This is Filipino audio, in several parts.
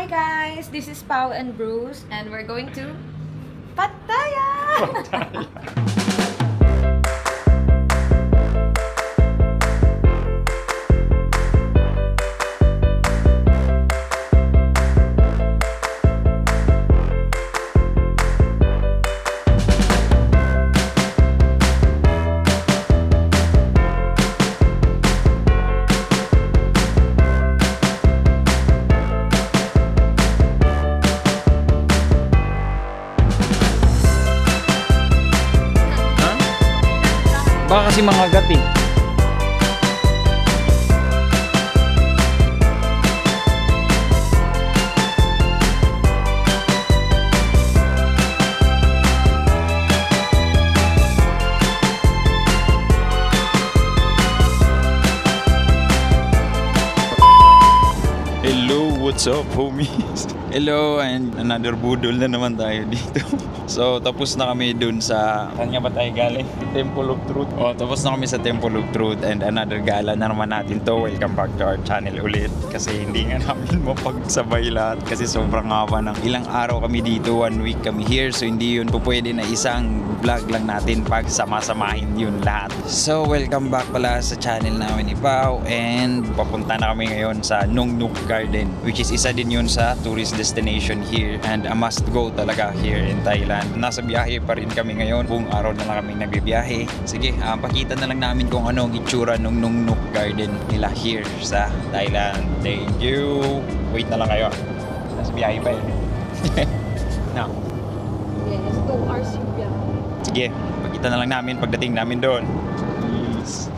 Hi guys, this is Pau and Bruce and we're going to Pattaya! Baka kasi mga gat eh. Hello, what's up homies? Hello, and another budol na naman tayo dito. So, tapos na kami dun sa... Saan nga ba tayo galing? Temple of Truth. Oh, tapos na kami sa Temple of Truth and another gala na naman natin to. Welcome back to our channel ulit. Kasi hindi nga namin mapagsabay lahat. Kasi sobrang haba ng ilang araw kami dito. 1 week kami here. So, hindi yun po pwede na isang vlog lang natin pag sama-samahin yun lahat. So, welcome back pala sa channel namin ni Pao. And papunta na kami ngayon sa Nong Nook Garden. Which is isa din yun sa tourist destination here. And a must go talaga here in Thailand. Nasa biyahe pa rin kami ngayon. Buong araw na lang kami nagbibiyahe. Sige, pakita na lang namin kung ano ang itsura ng Nong Nook Garden nila here sa Thailand. Thank you! Wait na lang kayo. Nasa biyahe pa eh. No. Yes, 2 hours yung biyahe. Sige, pakita na lang namin pagdating namin doon. Peace.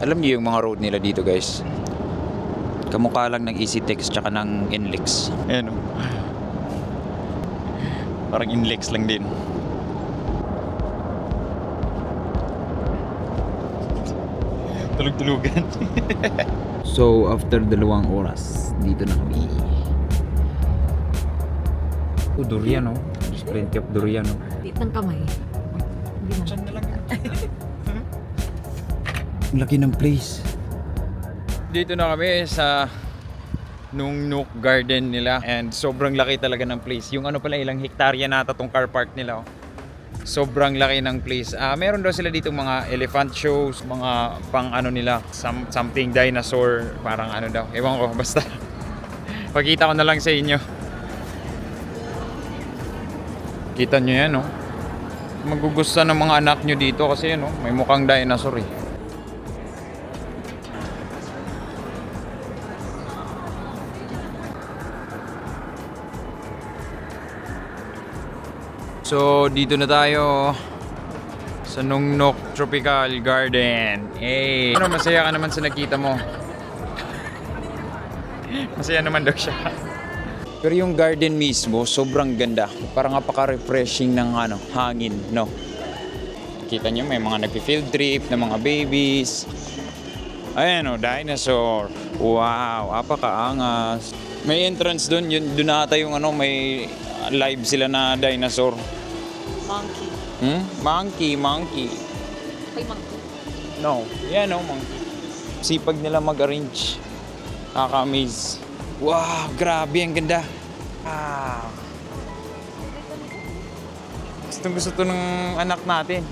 Alam niyo yung mga road nila dito guys. Kamukha lang ng EasyTex tsaka ng NLEX. Ayan o. Parang NLEX lang din. Tulog-tulugan. So after 2 oras, dito na kami. Oh, durian o. There's plenty of durian o. Liit ng kamay. Hindi na. Saan na lang yun? Ang laki ng place. Dito na kami sa Nong Nook Garden nila and sobrang laki talaga ng place. Yung ano pala, ilang hektarya nata tong car park nila. Oh. Sobrang laki ng place. Meron daw sila dito mga elephant shows, mga pang ano nila, something dinosaur, parang ano daw. Ewan ko, basta. Pakita ko na lang sa inyo. Kita nyo yan, oh. Magugustuhan ng mga anak nyo dito kasi ano, may mukhang dinosaur eh. So, dito na tayo sa Nong Nook Tropical Garden. Hey! Ano, masaya ka naman sa nakita mo. Masaya naman daw siya. Pero yung garden mismo, sobrang ganda. Parang napaka-refreshing ng ano, hangin, no? Kita nyo, may mga nag-field trip ng mga babies. Ayan o, dinosaur. Wow, apakaangas. May entrance doon, doon na ata yung ano, may live sila na dinosaur. Monkey. Monkey. Kay monkey. No, yan o, monkey. Sipag nila mag-arrange. Nakaka-amaze. Wow, grabe, ang ganda. Gusto to ng anak natin.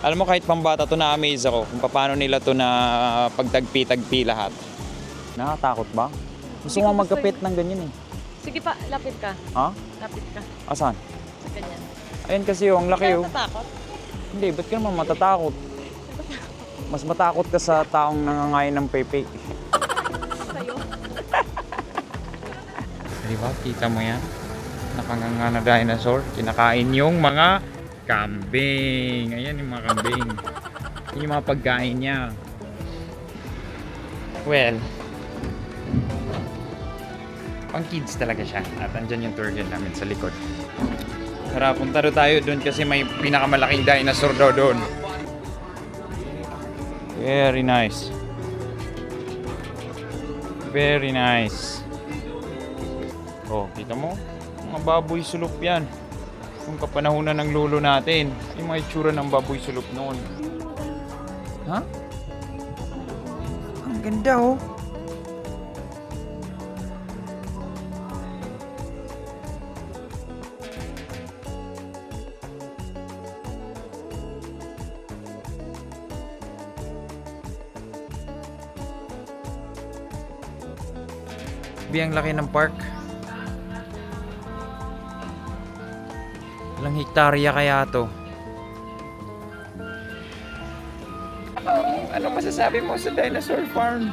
Alam mo, kahit pambata to, na-amaze ako kung paano nila to na pagtagpi-tagpi lahat. Nakakatakot ba? Gusto mo magkapit ng ganyan eh. Sige pa, lapit ka. Ha? Lapit ka. Asan? Sa ganyan. Ayun kasi ang laki Hindi oh. ka natatakot? Hindi, ba't ka naman matatakot? Mas matakot ka sa taong nangangain ng pepe. Sa'yo? Diba? Kita mo yan? Nakanganga na dinosaur. Kinakain yung mga kambing. Ayan yung mga kambing. Yan yung mga pagkain niya. Well, pang kids talaga siya. At andyan yung tour guide namin sa likod. Tara, punta tayo doon kasi may pinakamalaking dinosaur daw doon. Very nice. Very nice. Oh, kita mo? Mga baboy sulok yan. Kung kapanahunan ng lolo natin. Yung mga itsura ng baboy sulok noon. Ha? Ang ganda oh. Ang laki ng park. Ilang hektarya kaya to? Ano masasabi mo sa dinosaur farm?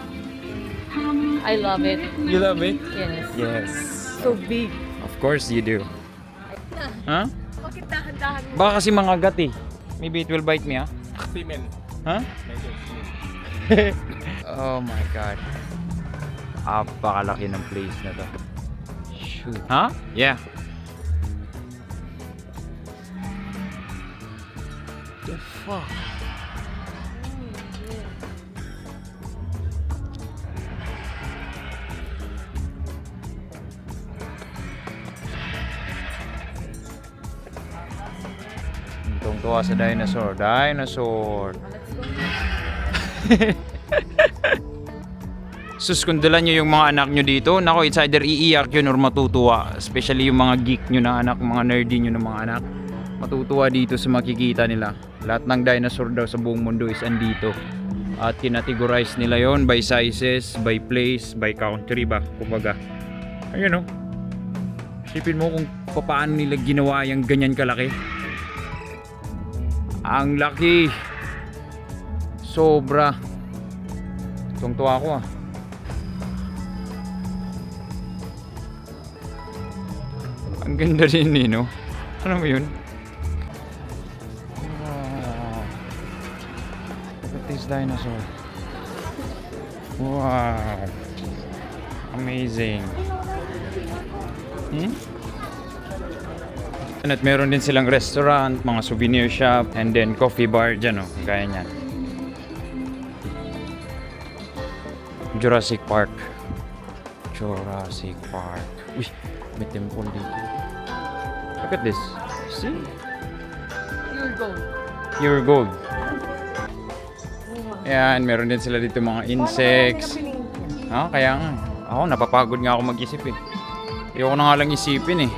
I love it. You love it? Yes. Yes. So big. Of course you do. Huh? Bakit dahan-dahan mo? Baka kasi mga gat eh. Maybe it will bite me, ah? Female. Huh? Oh my god. Apakalaki ng place na to. Shoot. Huh? Yeah. The fuck? Tuwa sa dinosaur. Dinosaur. Sus, kung dala nyo yung mga anak nyo dito, nako, it's either iiyak yun or matutuwa. Especially yung mga geek nyo na anak, mga nerdy nyo na mga anak. Matutuwa dito sa makikita nila. Lahat ng dinosaur daw sa buong mundo is andito. At kinategorize nila yon by sizes, by place, by country ba. Kumbaga, ayun o. Isipin mo kung paano nila ginawa yung ganyan kalaki. Ang laki. Sobra. Tungtuwa ako ah. Ang ganda rin eh, no? Ano mo yun? Wow. Look at this dinosaur. Wow. Amazing. At meron din silang restaurant, mga souvenir shop, and then coffee bar dyan, oh. Gaya niyan. Jurassic Park. Jurassic Park. Uy, may temple dito. Look at this. See? Pure gold. Pure gold. Ayan, meron din sila dito mga insects. Ah, kaya nga. Ako, napapagod nga ako mag-isip eh. Ayoko na nga lang isipin eh.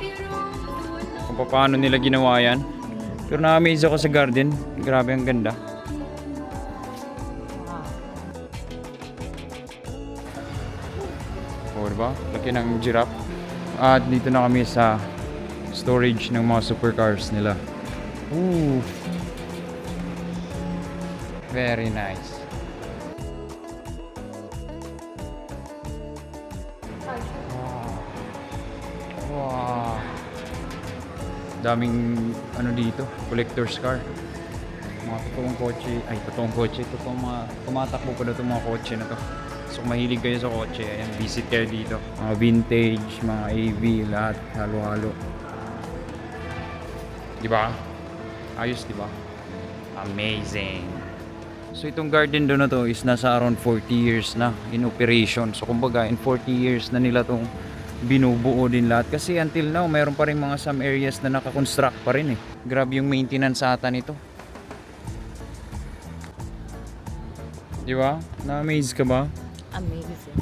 Kung paano nila ginawa yan. Pero na-amaze ako sa garden. Grabe, ang ganda. O, diba? Laki ng giraffe. At dito na kami sa storage ng mga supercars nila. Ooh. Very nice. Wow. Daming ano dito, collector's car. Mga totoong kotse, totoong mga tumatakbo pa na itong mga kotse na to. So kung mahilig kayo sa kotse, ayan, visit kayo dito. Mga vintage, mga AV, lahat, halo-halo. Diba? Ayos, diba? Amazing. So itong garden doon na to is nasa around 40 years na in operation. So kumbaga in 40 years na nila tong binubuo din lahat. Kasi until now, mayroon pa rin mga some areas na nakakonstruct pa rin eh. Grabe yung maintenance ata nito. Diba? Na-amaze ka ba? Amazing.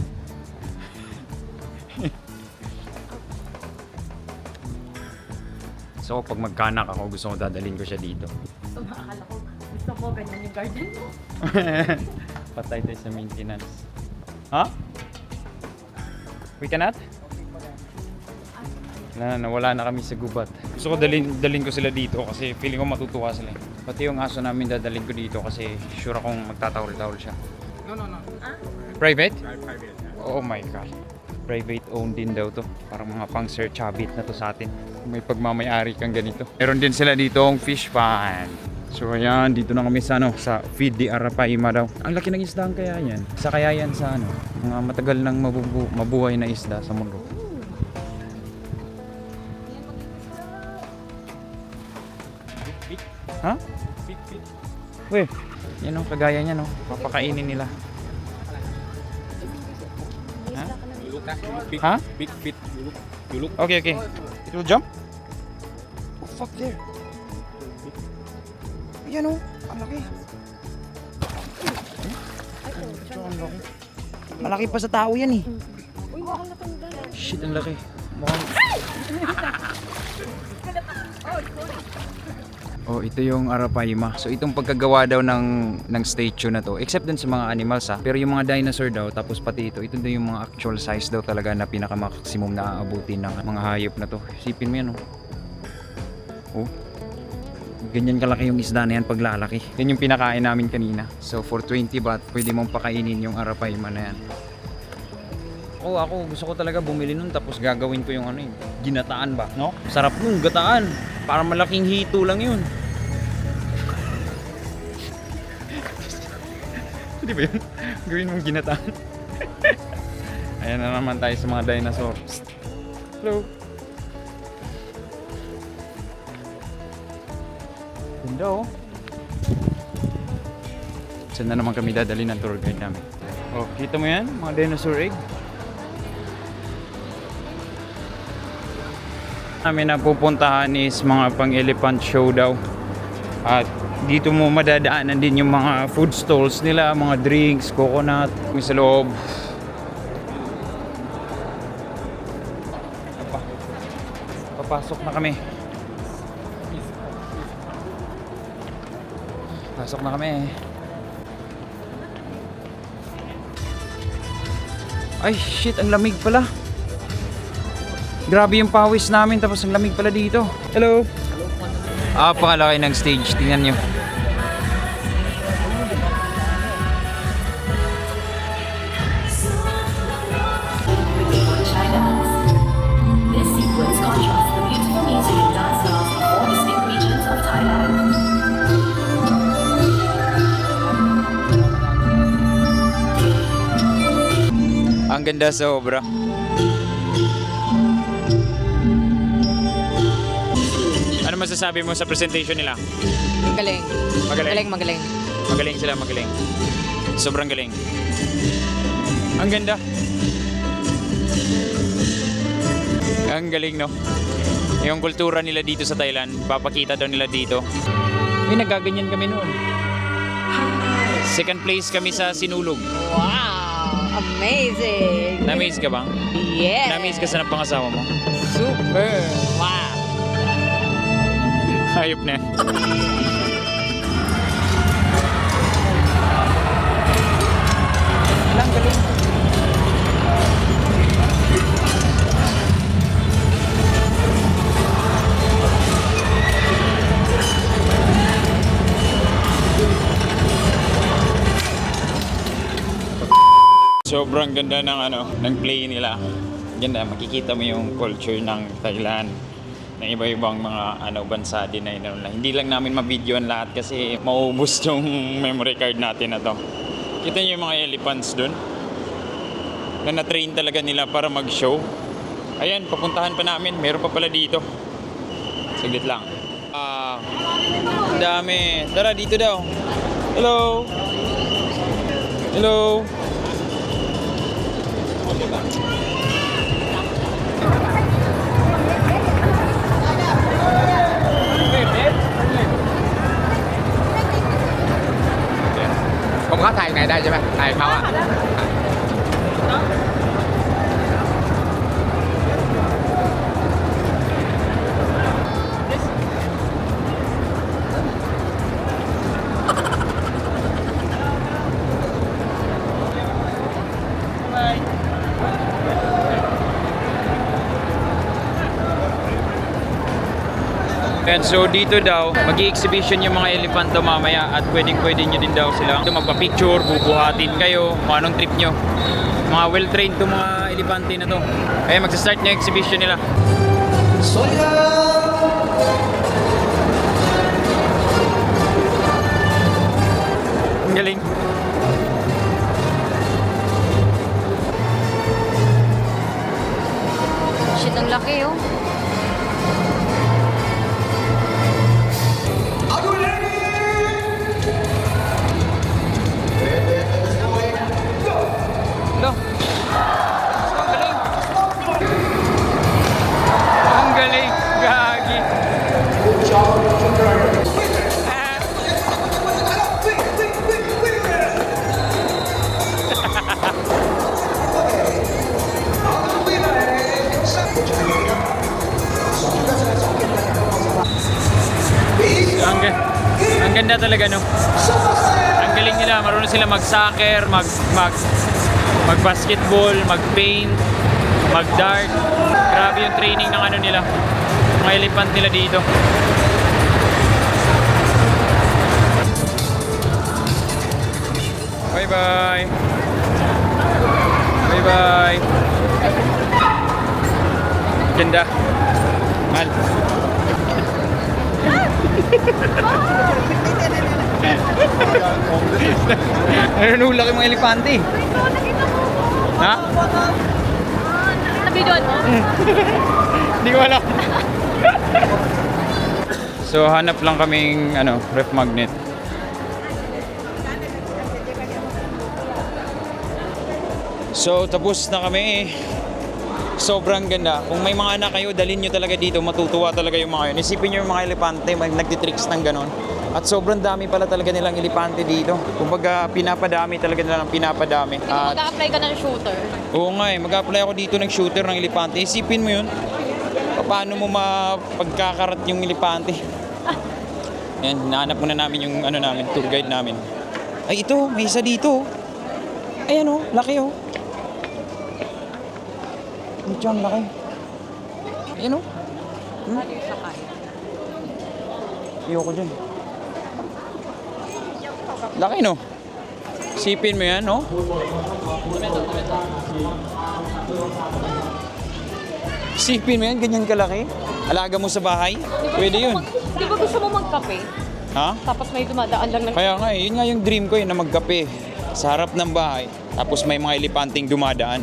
So pag magkanak ako, gusto ko dadalhin ko siya dito. Akala ko, gusto ko ganyan yung garden mo. Patay tayo sa maintenance. Ha? We cannot? Nawala na kami sa gubat. Gusto ko dalhin ko sila dito kasi feeling ko matutuwa sila. Pati yung aso namin dadalhin ko dito kasi sure akong magtatawol-tawol siya. No. Private? Private. Oh my god. Private owned din daw to. Parang mga pang Sir Chabit na to sa atin. May pagmamayari kang ganito. Meron din sila dito ang fish pond. So ayan, dito na kami sa sa Feed the Arapaima daw. Ang laki ng isda kaya yan. Isa kaya yan sa mga matagal nang mabuhay na isda sa mundo. Ha? Big. Weh, Yan o, kagaya niya no. Papakainin nila. Ha? Ha? Big feet. You look. Okay, okay. It will jump? Oh, fuck there. Ayan o, ang laki. Ang laki. Malaki pa sa tao yan eh. Shit, ang laki. Mukhang... Oh, ito yung Arapaima. So itong pagkagawa daw ng statue na to, except dun sa mga animals ha, pero yung mga dinosaur daw, tapos pati ito daw yung mga actual size daw talaga na pinaka-maximum na aabutin ng mga hayop na to. Isipin mo yan oh. Oh. Ganyan kalaki yung isda na yan pag lalaki. Yan yung pinakain namin kanina. So for 20 baht, pwede mong pakainin yung Arapaima na yan. Oh, ako gusto ko talaga bumili nun tapos gagawin ko yung ano yun, ginataan ba, no? Sarap nun, gataan. Para malaking hito lang yun. Di ba yun? Gawin mong ginataan. Ayan na naman tayo sa mga dinosaur. Hello. Ganda oh. Saan na naman kami dadali ng tour guide namin? Oh, kita mo yan? Mga dinosaur egg. Namin na pupuntahan is mga pang-elephant show daw. At dito mo madadaanan din yung mga food stalls nila, mga drinks, coconut, may sa loob. Papasok na kami. Pasok na kami. Ay shit, ang lamig pala. Grabe yung pawis namin tapos ang lamig pala dito. Hello. Pakalaki ng stage. Tingnan nyo. This sequence contrasts the beautiful music and dance styles of four distinct regions of Thailand. Ang ganda sobra. Ano masasabi mo sa presentation nila? Magaling. Magaling? Magaling. Magaling sila, magaling. Sobrang galing. Ang ganda. Ang galing, no? Yung kultura nila dito sa Thailand, papakita daw nila dito. May nagaganyan kami noon. Second place kami sa Sinulog. Wow! Amazing! Na-amaze ka ba? Yes! Na-amaze ka sa pangasawa mo? Super! Wow! Hayop na. Lang galing. Sobrang ganda ng play nila. Ganda, makikita mo yung culture ng Thailand. Ng iba-ibang mga bansa din na hindi lang namin ma-videoan lahat kasi maubos yung memory card natin na to. Kita niyo yung mga elephants dun na na-train talaga nila para mag-show. Ayan, papuntahan pa namin. Meron pa pala dito. Saglit lang. Dami. Tara, dito daw. Hello. Hello. Không có thầy này đây chứ bạn? Thầy không ạ? And so dito daw, mag-i-exhibition yung mga elephant daw mamaya at pwedeng-pwede nyo din daw sila. Magpa-picture, bubuhatin kayo, kung anong trip nyo. Mga well-trained to mga elefante na to. Kaya magsa-start na yung exhibition nila. Ang galing. Shit, ang laki oh. talaga, no? Ang galing nila, marunong sila mag-soccer, mag-basketball, mag-paint, mag-dart. Grabe yung training ng ano nila, mga elephant nila dito. Bye-bye! Bye-bye! Ganda. Mahal. Nanunulak yung mga elepante. Ha? Nabidon mo? Hindi ko alam. So hanap lang kaming ref magnet. So tapos na kami. Sobrang ganda. Kung may mga anak kayo, dalhin nyo talaga dito. Matutuwa talaga yung mga yun. Isipin nyo yung mga elepante, nagtitricks ng ganon. At sobrang dami pala talaga nilang elepante dito. Kumbaga, pinapadami talaga nilang pinapadami. At Mag-a-apply ka ng shooter. oo nga mag-apply ako dito ng shooter ng elepante. Isipin mo yun. Paano mo mapagkakarat yung elepante? Yan, hinahanap muna namin yung namin, tour guide namin. Ay, ito, may isa dito. Ayan oh, laki oh. Ito ang laki. Ayan oh. Ayoko dyan. Laki no? Sipin mo yan, no? Sipin mo yan, ganyan kalaki? Alaga mo sa bahay? Pwede yun. Di ba gusto mo magkape? Ha? Tapos may dumadaan lang ng... Kaya nga yun nga yung dream ko na magkape sa harap ng bahay. Tapos may mga elepanting dumadaan.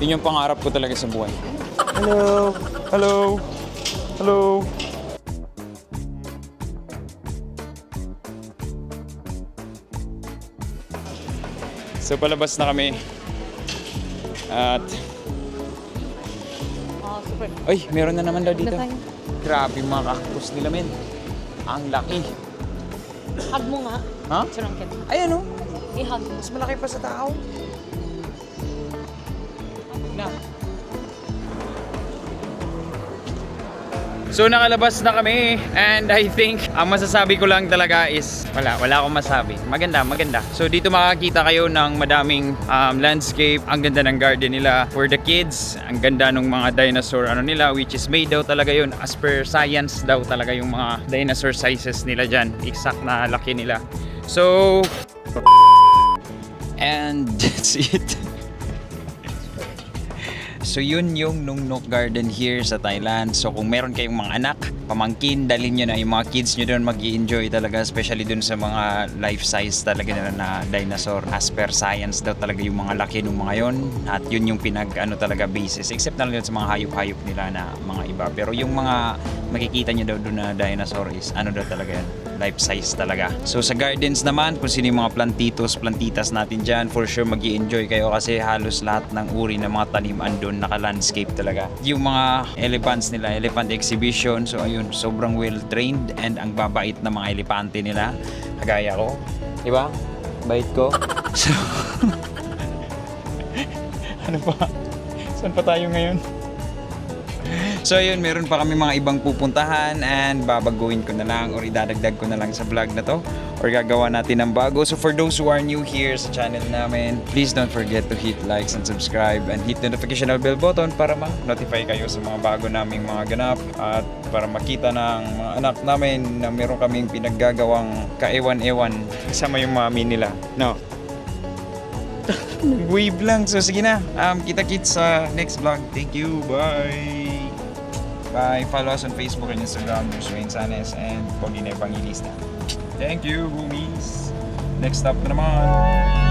Yun yung pangarap ko talaga sa buhay. Hello! Hello! Hello! So palabas na kami. At Oh, super. ay, meron na naman daw dito. Nasaan? Grabe yung mga cactus nila, men. Ang laki. Hug mo nga. Ha? Surang kita. Ayan oh. I-hug mo. Mas malaki pa sa tao. Na. So nakalabas na kami and I think ang masasabi ko lang talaga is wala akong masabi. Maganda. So dito makakita kayo ng madaming landscape. Ang ganda ng garden nila for the kids. Ang ganda ng mga dinosaur nila, which is made daw talaga yun as per science daw talaga yung mga dinosaur sizes nila dyan. Exact na laki nila. So and that's it. So yun yung Nung Nook Garden here sa Thailand. So kung meron kayong mga anak, pamangkin, dalhin nyo na yung mga kids nyo doon, mag-i-enjoy talaga, especially doon sa mga life size talaga nila na dinosaur. As per science daw talaga yung mga laki ng mga yon, at yun yung talaga basis, except na lang sa mga hayop-hayop nila na mga iba. Pero yung mga makikita nyo daw doon na dinosaur is daw talaga yan, life size talaga. So sa gardens naman, kung sino yung mga plantitas natin dyan, for sure mag-i-enjoy kayo kasi halos lahat ng uri ng mga tanim andun, naka-landscape talaga. Yung mga elephants nila, elephant exhibition, so ayun, sobrang well-trained and ang babait na mga elepante nila. Kagaya ko, di ba? Bait ko. So, ano pa? Saan pa tayo ngayon? So ayun, meron pa kami mga ibang pupuntahan and babaguhin ko na lang or idadagdag ko na lang sa vlog na to or gagawa natin ng bago. So for those who are new here sa channel namin, please don't forget to hit likes and subscribe and hit the notification bell button para ma-notify kayo sa mga bago naming mga ganap at para makita ng mga anak namin na meron kaming pinaggagawang kaewan-ewan kasama yung mami nila. No? Wave lang. So sige na. Kita-kits sa next vlog. Thank you. Bye. Bye. Follow us on Facebook and Instagram. Bruce Wayne Sanes and Paulina Evangelista. Thank you, homies. Next stop na naman.